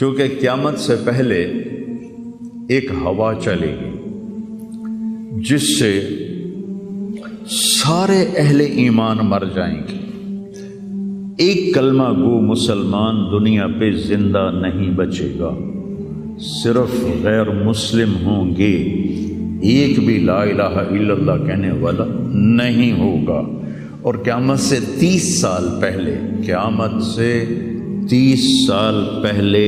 چونکہ قیامت سے پہلے ایک ہوا چلے گی جس سے سارے اہل ایمان مر جائیں گے، ایک کلمہ گو مسلمان دنیا پہ زندہ نہیں بچے گا، صرف غیر مسلم ہوں گے، ایک بھی لا الہ الا اللہ کہنے والا نہیں ہوگا۔ اور قیامت سے 30 سال پہلے، قیامت سے 30 سال پہلے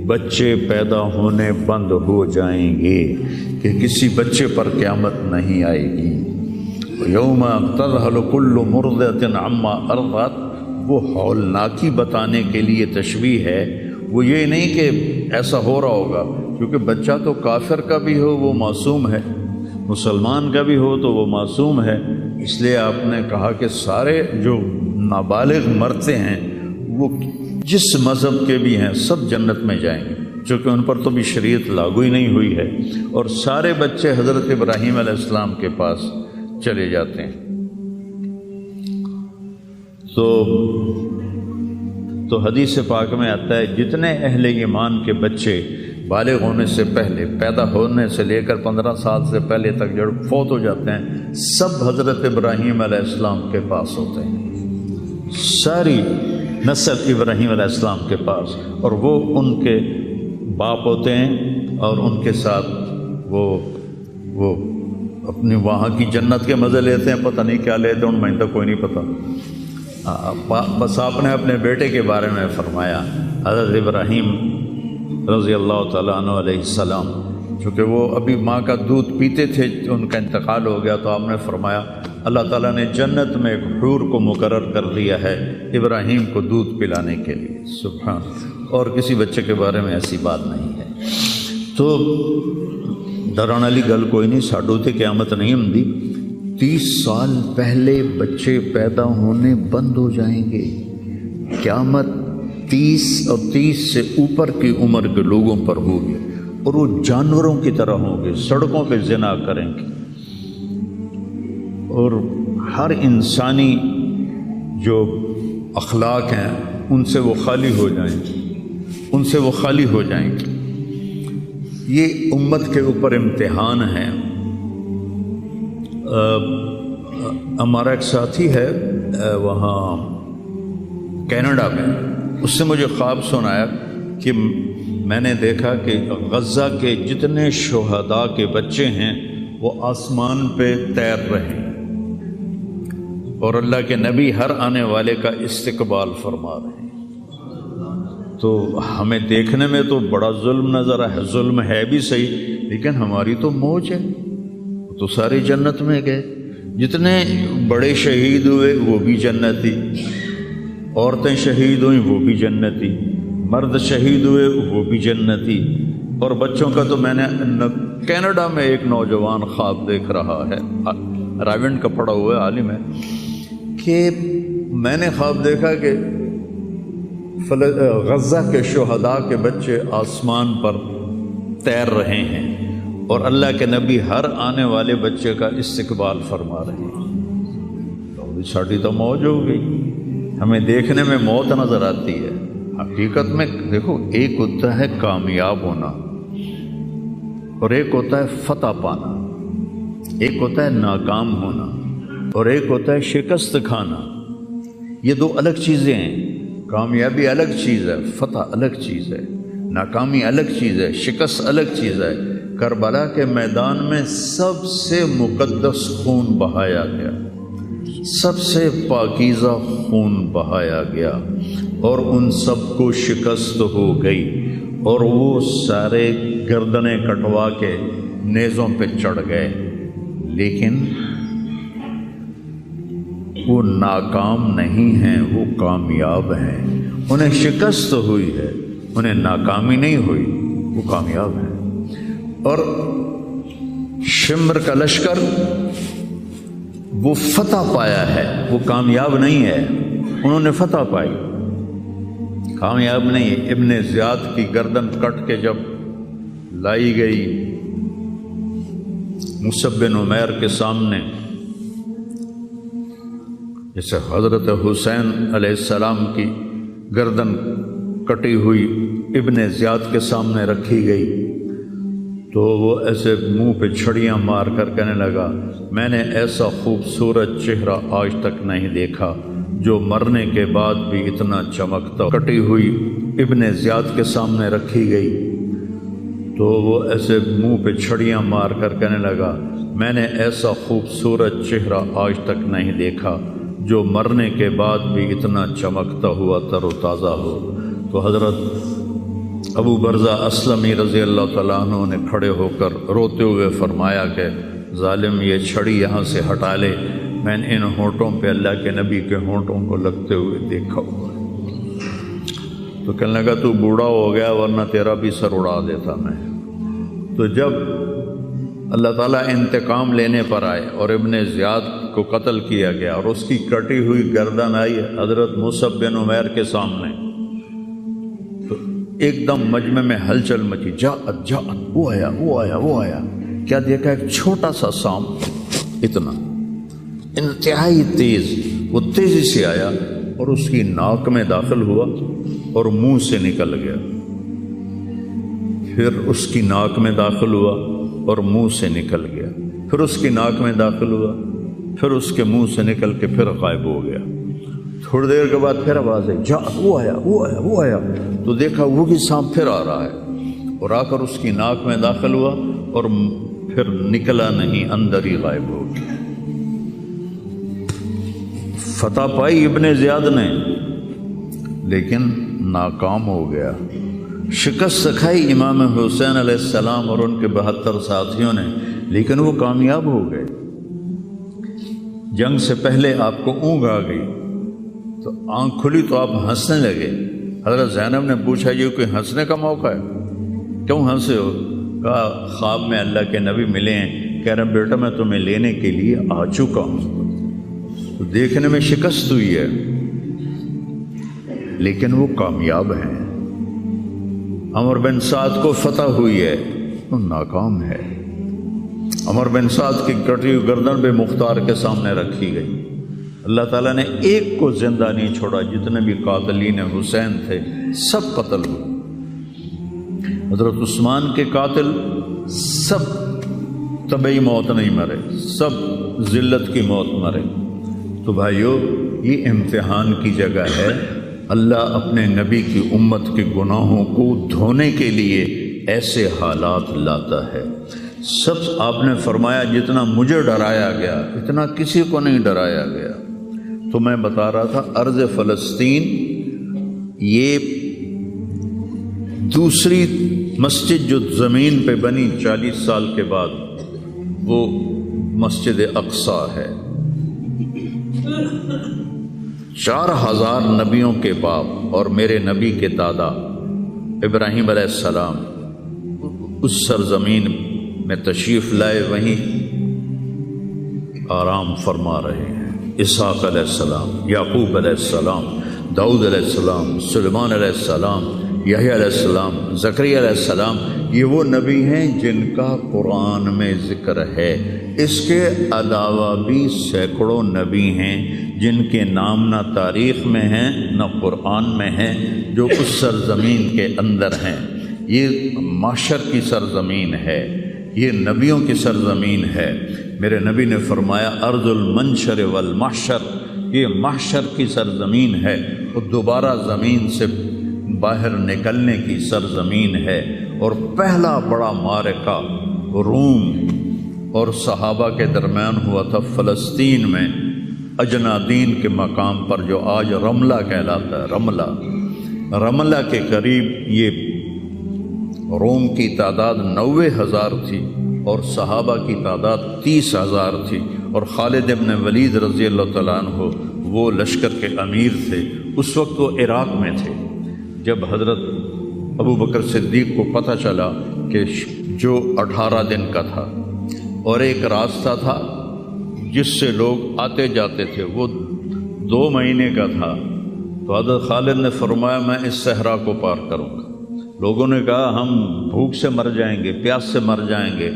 بچے پیدا ہونے بند ہو جائیں گے کہ کسی بچے پر قیامت نہیں آئے گی۔ یوم تذہل کل مرضعۃ عما ارضعت، وہ ہولناکی بتانے کے لیے تشبیہ ہے، وہ یہ نہیں کہ ایسا ہو رہا ہوگا، کیونکہ بچہ تو کافر کا بھی ہو وہ معصوم ہے، مسلمان کا بھی ہو تو وہ معصوم ہے، اس لیے آپ نے کہا کہ سارے جو نابالغ مرتے ہیں وہ جس مذہب کے بھی ہیں سب جنت میں جائیں گے، چونکہ ان پر تو بھی شریعت لاگو ہی نہیں ہوئی ہے، اور سارے بچے حضرت ابراہیم علیہ السلام کے پاس چلے جاتے ہیں۔ تو حدیث پاک میں آتا ہے جتنے اہل ایمان کے بچے بالغ ہونے سے پہلے، پیدا ہونے سے لے کر 15 سال سے پہلے تک جو فوت ہو جاتے ہیں، سب حضرت ابراہیم علیہ السلام کے پاس ہوتے ہیں، ساری نسل ابراہیم علیہ السلام کے پاس، اور وہ ان کے باپ ہوتے ہیں، اور ان کے ساتھ وہ اپنی وہاں کی جنت کے مزے لیتے ہیں، پتہ نہیں کیا لیتے ہیں، ان میں تو کوئی نہیں پتہ۔ بس آپ نے اپنے بیٹے کے بارے میں فرمایا، حضرت ابراہیم رضی اللہ تعالیٰ عنہ علیہ السلام، چونکہ وہ ابھی ماں کا دودھ پیتے تھے، ان کا انتقال ہو گیا، تو آپ نے فرمایا اللہ تعالیٰ نے جنت میں ایک حور کو مقرر کر دیا ہے ابراہیم کو دودھ پلانے کے لیے، سبحان، اور کسی بچے کے بارے میں ایسی بات نہیں ہے۔ تو ڈران والی گل کوئی نہیں، ساڈو تے قیامت نہیں ہوندی، 30 سال پہلے بچے پیدا ہونے بند ہو جائیں گے، قیامت 30 اور 30 سے اوپر کی عمر کے لوگوں پر ہوگی، اور وہ جانوروں کی طرح ہوں گے، سڑکوں پہ زنا کریں گے، اور ہر انسانی جو اخلاق ہیں ان سے وہ خالی ہو جائیں گے، ان سے وہ خالی ہو جائیں گے۔ یہ امت کے اوپر امتحان ہے۔ ہمارا ایک ساتھی ہے وہاں کینیڈا میں، اس سے مجھے خواب سنایا کہ میں نے دیکھا کہ غزہ کے جتنے شہداء کے بچے ہیں وہ آسمان پہ تیر رہے ہیں، اور اللہ کے نبی ہر آنے والے کا استقبال فرما رہے ہیں۔ تو ہمیں دیکھنے میں تو بڑا ظلم نظر ہے، ظلم ہے بھی صحیح، لیکن ہماری تو موج ہے، تو سارے جنت میں گئے، جتنے بڑے شہید ہوئے وہ بھی جنتی، عورتیں شہید ہوئیں وہ بھی جنتی، مرد شہید ہوئے وہ بھی جنتی، اور بچوں کا تو میں نے کینیڈا میں ایک نوجوان خواب دیکھ رہا ہے، راونڈ کا پڑھا ہوا عالم ہے، کہ میں نے خواب دیکھا کہ غزہ کے شہداء کے بچے آسمان پر تیر رہے ہیں، اور اللہ کے نبی ہر آنے والے بچے کا استقبال فرما رہے ہیں۔ تو ساڑی تو موج ہو گئی، ہمیں دیکھنے میں موت نظر آتی ہے، حقیقت میں دیکھو ایک ہوتا ہے کامیاب ہونا، اور ایک ہوتا ہے فتح پانا، ایک ہوتا ہے ناکام ہونا، اور ایک ہوتا ہے شکست کھانا۔ یہ دو الگ چیزیں ہیں، کامیابی الگ چیز ہے، فتح الگ چیز ہے، ناکامی الگ چیز ہے، شکست الگ چیز ہے۔ کربلا کے میدان میں سب سے مقدس خون بہایا گیا، سب سے پاکیزہ خون بہایا گیا، اور ان سب کو شکست ہو گئی، اور وہ سارے گردنیں کٹوا کے نیزوں پہ چڑھ گئے، لیکن وہ ناکام نہیں ہیں، وہ کامیاب ہیں۔ انہیں شکست ہوئی ہے، انہیں ناکامی نہیں ہوئی، وہ کامیاب ہیں۔ اور شمر کا لشکر وہ فتح پایا ہے، وہ کامیاب نہیں ہے، انہوں نے فتح پائی، کامیاب نہیں۔ ابن زیاد کی گردن کٹ کے جب لائی گئی مصعب بن عمیر کے سامنے، جیسے حضرت حسین علیہ السلام کی گردن کٹی ہوئی ابن زیاد کے سامنے رکھی گئی تو وہ ایسے منہ پہ چھڑیاں مار کر کہنے لگا میں نے ایسا خوبصورت چہرہ آج تک نہیں دیکھا جو مرنے کے بعد بھی اتنا چمکتا. کٹی ہوئی ابن زیاد کے سامنے رکھی گئی تو وہ ایسے منہ پہ چھڑیاں مار کر کہنے لگا میں نے ایسا خوبصورت چہرہ آج تک نہیں دیکھا جو مرنے کے بعد بھی اتنا چمکتا ہوا تر و تازہ ہو. تو حضرت ابو برزہ اسلمی رضی اللہ تعالیٰ عنہ نے کھڑے ہو کر روتے ہوئے فرمایا کہ ظالم یہ چھڑی یہاں سے ہٹا لے، میں نے ان ہونٹوں پہ اللہ کے نبی کے ہونٹوں کو لگتے ہوئے دیکھا ہوا. تو کہنے لگا تو بوڑھا ہو گیا ورنہ تیرا بھی سر اڑا دیتا میں. تو جب اللہ تعالیٰ انتقام لینے پر آئے اور ابن زیاد کو قتل کیا گیا اور اس کی کٹی ہوئی گردن آئی حضرت مصعب بن عمیر کے سامنے، تو ایک دم مجمع میں ہلچل مچی. جاءت جاءت، وہ آیا وہ آیا وہ آیا. کیا دیکھا؟ ایک چھوٹا سا سانپ، اتنا انتہائی تیز، وہ تیزی سے آیا اور اس کی ناک میں داخل ہوا اور منہ سے نکل گیا. پھر اس کی ناک میں داخل ہوا اور منہ سے نکل گیا. پھر اس کی ناک میں داخل ہوا، پھر اس کے منہ سے نکل کے پھر غائب ہو گیا. تھوڑی دیر کے بعد پھر آواز آئی جاءت، وہ آیا وہ آیا وہ آیا. تو دیکھا وہی سانپ پھر آ رہا ہے اور آ کر اس کی ناک میں داخل ہوا اور پھر نکلا نہیں، اندر ہی غائب ہو گیا. فتح پائی ابن زیاد نے لیکن ناکام ہو گیا. شکست کھائی امام حسین علیہ السلام اور ان کے 72 ساتھیوں نے، لیکن وہ کامیاب ہو گئے. جنگ سے پہلے آپ کو اونگ آ گئی تو آنکھ کھلی تو آپ ہنسنے لگے. حضرت زینب نے پوچھا یہ کوئی ہنسنے کا موقع ہے، کیوں ہنسے ہو؟ کہا خواب میں اللہ کے نبی ملے ہیں، کہہ رہے بیٹا میں تمہیں لینے کے لیے آ چکا ہوں. تو دیکھنے میں شکست ہوئی ہے لیکن وہ کامیاب ہیں. عمر بن سعد کو فتح ہوئی ہے تو ناکام ہے. عمر بن سعد کی کٹی ہوئی گردن بے مختار کے سامنے رکھی گئی. اللہ تعالیٰ نے ایک کو زندہ نہیں چھوڑا، جتنے بھی قاتلین حسین تھے سب قتل ہوئے. حضرت عثمان کے قاتل سب طبعی موت نہیں مرے، سب ذلت کی موت مرے. تو بھائیو یہ امتحان کی جگہ ہے. اللہ اپنے نبی کی امت کے گناہوں کو دھونے کے لیے ایسے حالات لاتا ہے. سب آپ نے فرمایا جتنا مجھے ڈرایا گیا اتنا کسی کو نہیں ڈرایا گیا. تو میں بتا رہا تھا ارض فلسطین یہ دوسری مسجد جو زمین پہ بنی 40 سال کے بعد وہ مسجد اقصی ہے. 4000 نبیوں کے باپ اور میرے نبی کے دادا ابراہیم علیہ السلام اس سرزمین میں تشریف لائے، وہیں آرام فرما رہے ہیں. اسحاق علیہ السلام، یعقوب علیہ السلام، داؤد علیہ السلام، سلیمان علیہ السلام، یحییٰ علیہ السلام، زکریا علیہ السلام، یہ وہ نبی ہیں جن کا قرآن میں ذکر ہے. اس کے علاوہ بھی سینکڑوں نبی ہیں جن کے نام نہ تاریخ میں ہیں نہ قرآن میں ہیں، جو اس سرزمین کے اندر ہیں. یہ معشر کی سرزمین ہے، یہ نبیوں کی سرزمین ہے. میرے نبی نے فرمایا ارض المنشر والمحشر، یہ محشر کی سرزمین ہے اور دوبارہ زمین سے باہر نکلنے کی سرزمین ہے. اور پہلا بڑا معرکہ روم اور صحابہ کے درمیان ہوا تھا فلسطین میں، اجنادین کے مقام پر جو آج رملہ کہلاتا ہے. رملہ کے قریب یہ روم کی تعداد 90,000 تھی اور صحابہ کی تعداد 30,000 تھی. اور خالد ابن ولید رضی اللہ تعالیٰ عنہ وہ لشکر کے امیر تھے. اس وقت وہ عراق میں تھے. جب حضرت ابو بکر صدیق کو پتہ چلا کہ جو 18 دن کا تھا اور ایک راستہ تھا جس سے لوگ آتے جاتے تھے وہ 2 مہینے کا تھا، تو حضرت خالد نے فرمایا میں اس صحرا کو پار کروں گا. لوگوں نے کہا ہم بھوک سے مر جائیں گے، پیاس سے مر جائیں گے.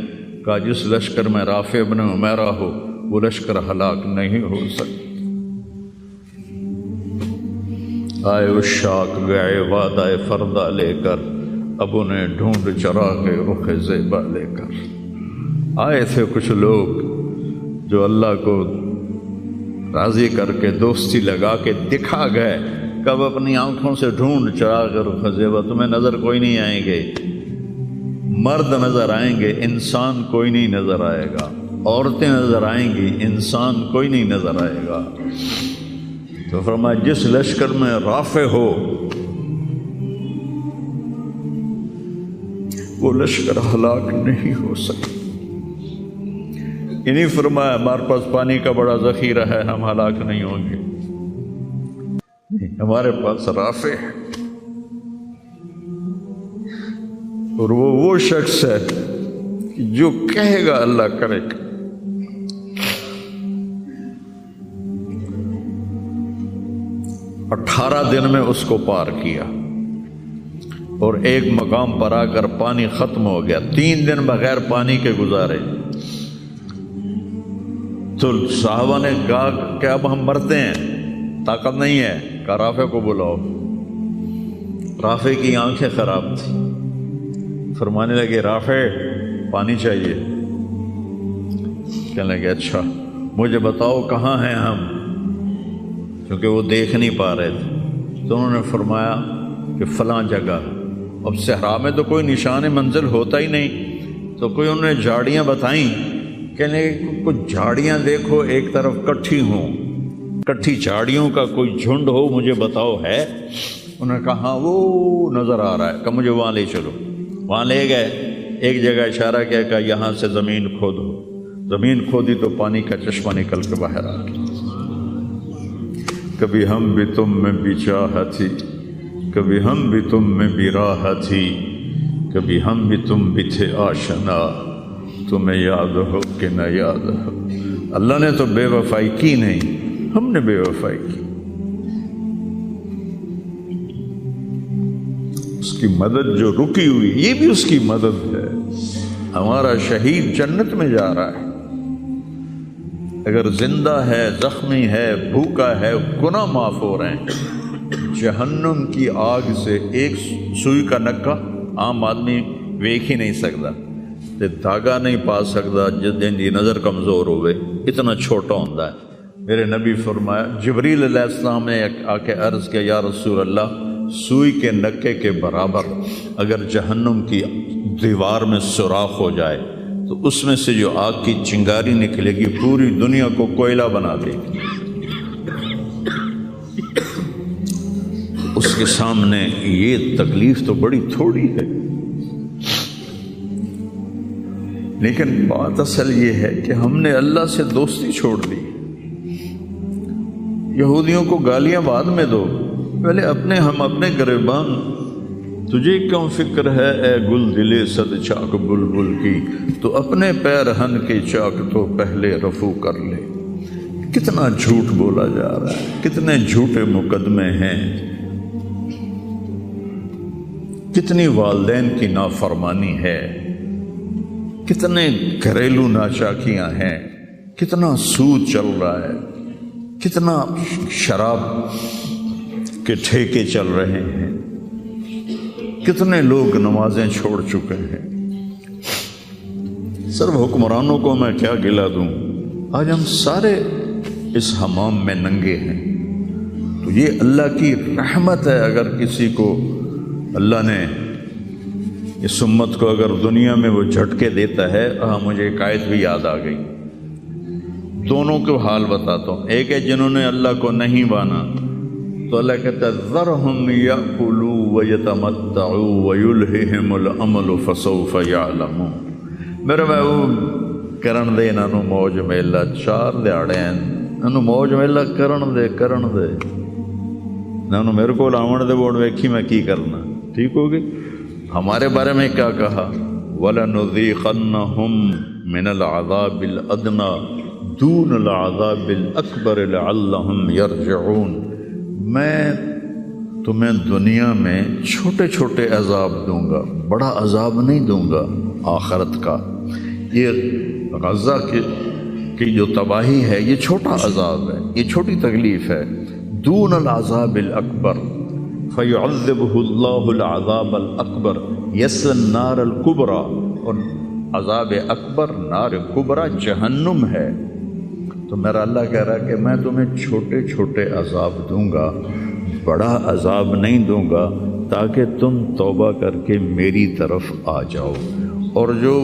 کہا جس لشکر میں رافع ابن عمیرہ ہو وہ لشکر ہلاک نہیں ہو سکتا. آئے اشاق گئے وعدہ فردہ لے کر، اب انہیں ڈھونڈ چراغ رخ زیبا لے کر۔ آئے تھے کچھ لوگ جو اللہ کو راضی کر کے دوستی لگا کے دکھا گئے، کب اپنی آنکھوں سے ڈھونڈ چراغ رخ زیبا، تمہیں نظر کوئی نہیں آئیں گے، مرد نظر آئیں گے، انسان کوئی نہیں نظر آئے گا، عورتیں نظر آئیں گی، انسان کوئی نہیں نظر آئے گا۔ تو فرمایا جس لشکر میں رافع ہو وہ لشکر ہلاک نہیں ہو سکتا۔ انہیں فرمایا ہمارے پاس پانی کا بڑا ذخیرہ ہے، ہم ہلاک نہیں ہوں گے، ہمارے پاس رافع ہے، اور وہ شخص ہے جو کہے گا اللہ کرے گا۔ 18 دن میں اس کو پار کیا، اور ایک مقام پر آ کر پانی ختم ہو گیا، 3 دن بغیر پانی کے گزارے۔ تو صحابہ نے کہا کہ اب ہم مرتے ہیں، طاقت نہیں ہے، کہا رافع کو بلاؤ۔ رافع کی آنکھیں خراب تھی، فرمانے لگے رافع پانی چاہیے۔ کہنے لگے اچھا مجھے بتاؤ کہاں ہیں ہم، کیونکہ وہ دیکھ نہیں پا رہے تھے۔ تو انہوں نے فرمایا کہ فلاں جگہ۔ اب صحرا میں تو کوئی نشان منزل ہوتا ہی نہیں، تو کوئی انہوں نے جھاڑیاں بتائیں، کہنے کچھ جھاڑیاں دیکھو ایک طرف کٹھی ہوں، کٹھی جھاڑیوں کا کوئی جھنڈ ہو، مجھے بتاؤ ہے؟ انہوں نے کہا ہاں وہ نظر آ رہا ہے، کہ مجھے وہاں لے چلو۔ وہاں لے گئے، ایک جگہ اشارہ کیا کہ یہاں سے زمین کھودو، زمین کھودی تو پانی کا چشمہ نکل کے باہر آ گیا۔ کبھی ہم بھی تم میں بھی چاہ تھی، کبھی ہم بھی تم میں بھی راہ تھی، کبھی ہم بھی تم بھی تھے آشنا، تمہیں یاد ہو کہ نہ یاد ہو۔ اللہ نے تو بے وفائی کی نہیں، ہم نے بے وفائی کی۔ اس کی مدد جو رکی ہوئی، یہ بھی اس کی مدد ہے۔ ہمارا شہید جنت میں جا رہا ہے، اگر زندہ ہے، زخمی ہے، بھوکا ہے، گناہ معاف ہو رہے ہیں۔ جہنم کی آگ سے ایک سوئی کا نکا عام آدمی ویکھ ہی نہیں سکتا، دھاگا نہیں پا سکتا، جس دن کی نظر کمزور ہوئے، اتنا چھوٹا ہوتا ہے۔ میرے نبی فرمایا، جبریل علیہ السلام نے آ کے عرض کیا یا رسول اللہ، سوئی کے نکے کے برابر اگر جہنم کی دیوار میں سوراخ ہو جائے تو اس میں سے جو آگ کی چنگاری نکلے گی پوری دنیا کو کوئلہ بنا دے گی۔ اس کے سامنے یہ تکلیف تو بڑی تھوڑی ہے، لیکن بات اصل یہ ہے کہ ہم نے اللہ سے دوستی چھوڑ دی۔ یہودیوں کو گالیاں بعد میں دو، پہلے ہم اپنے گریبان۔ تجھے کیوں فکر ہے اے گل دلے صد چاک بلبل کی، تو اپنے پیرہن کی چاک تو پہلے رفو کر لے۔ کتنا جھوٹ بولا جا رہا ہے، کتنے جھوٹے مقدمے ہیں، کتنی والدین کی نافرمانی ہے، کتنے گھریلو ناچاکیاں ہیں، کتنا سود چل رہا ہے، کتنا شراب کے ٹھیکے چل رہے ہیں، کتنے لوگ نمازیں چھوڑ چکے ہیں۔ صرف حکمرانوں کو میں کیا گلا دوں، آج ہم سارے اس حمام میں ننگے ہیں۔ تو یہ اللہ کی رحمت ہے، اگر کسی کو اللہ نے اس امت کو اگر دنیا میں وہ جھٹکے دیتا ہے۔ مجھے ایک آیت بھی یاد آ گئی، دونوں کو حال بتاتا ہوں۔ ایک ہے جنہوں نے اللہ کو نہیں مانا، تو اللہ کہتا ہے ذرہم یأکلوا ویتمتعوا ویلہہم الامل فسوف یعلمون۔ میرے محبوب کرن دے انہوں موج میلا، 4 دیہڑے ہیں انہوں موج میلا کرن دے انہوں میرے کو آون دے بوڑ ویکھی میں کی کرنا، ٹھیک ہوگی۔ ہمارے بارے میں کیا کہا، وَلَنُذِيقَنَّهُم مِّنَ الْعَذَابِ الْأَدْنَىٰ دُونَ الْعَذَابِ الْأَكْبَرِ لَعَلَّهُمْ يَرْجِعُونَ۔ میں تمہیں دنیا میں چھوٹے چھوٹے عذاب دوں گا، بڑا عذاب نہیں دوں گا آخرت کا۔ یہ غزہ کی جو تباہی ہے یہ چھوٹا عذاب ہے، یہ چھوٹی تکلیف ہے۔ دون العذاب الاکبر، فَيُعَذِّبُهُ اللَّهُ الْعَذَابَ الْأَكْبَرَ يَصْلَى النَّارَ الْكُبْرَى، اور عذاب اکبر نار کبرا جہنم ہے۔ تو میرا اللہ کہہ رہا ہے کہ میں تمہیں چھوٹے چھوٹے عذاب دوں گا، بڑا عذاب نہیں دوں گا، تاکہ تم توبہ کر کے میری طرف آ جاؤ، اور جو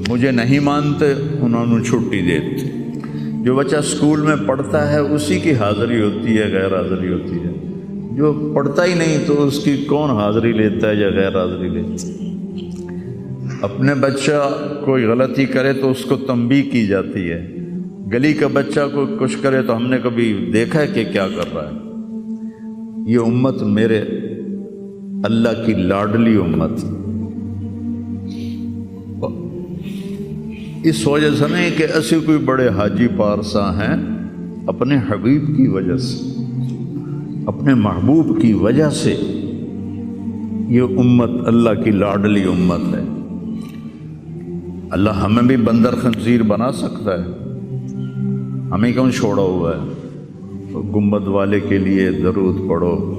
مجھے نہیں مانتے انہوں نے چھٹی دیتے۔ جو بچہ اسکول میں پڑھتا ہے اسی کی حاضری ہوتی ہے، غیر حاضری ہوتی ہے۔ جو پڑھتا ہی نہیں تو اس کی کون حاضری لیتا ہے یا غیر حاضری لیتا ہے؟ اپنے بچہ کوئی غلطی کرے تو اس کو تنبیہ کی جاتی ہے، گلی کا بچہ کوئی کچھ کرے تو ہم نے کبھی دیکھا ہے کہ کیا کر رہا ہے؟ یہ امت میرے اللہ کی لاڈلی امت، اس وجہ سے نہیں کہ ایسے کوئی بڑے حاجی پارسا ہیں، اپنے حبیب کی وجہ سے، اپنے محبوب کی وجہ سے یہ امت اللہ کی لاڈلی امت ہے۔ اللہ ہمیں بھی بندر خنزیر بنا سکتا ہے، ہمیں کیوں چھوڑا ہوا ہے؟ گنبد والے کے لیے درود پڑھو،